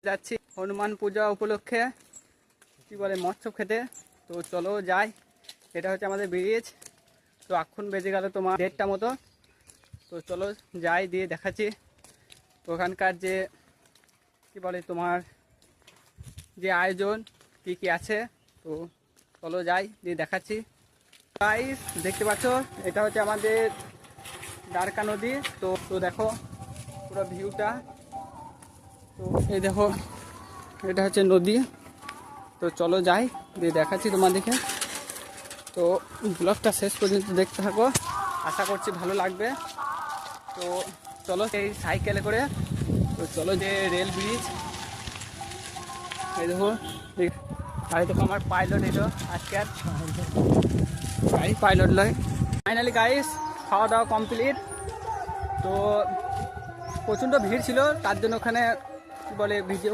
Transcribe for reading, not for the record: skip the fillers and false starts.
যাচ্ছি হনুমান পূজা উপলক্ষে কি বলে মৎস্য খেতে। তো চলো যাই। এটা হচ্ছে আমাদের ব্রিজ। তো এখন বেজে গেল তোমার 1:30টা মতো। তো চলো যাই, দিয়ে দেখাচ্ছি ওখানকার যে কি বলে তোমার যে আয়োজন কি কি আছে। তো চলো যাই, দিয়ে দেখাচ্ছি। গাইস দেখতে পাচ্ছ এটা হচ্ছে আমাদের দ্বারকা নদী। তো তো দেখো পুরো ভিউটা। তো এই দেখো এটা হচ্ছে নদী। তো চলো যাই, দিয়ে দেখাচ্ছি তোমাদেরকে। তো ব্লগটা শেষ পর্যন্ত দেখতে থাকো, আশা করছি ভালো লাগবে। তো চলো এই সাইকেলে করে। তো চলো যে রেল ব্রিজ, এই দেখো আর দেখো আমার পাইলট এলো আজকে। আর গাড়ি পাইলট লয়। ফাইনালি গাইস খাওয়া দাওয়া কমপ্লিট। তো প্রচণ্ড ভিড় ছিল, তার জন্য ওখানে কি বলে ভিডিও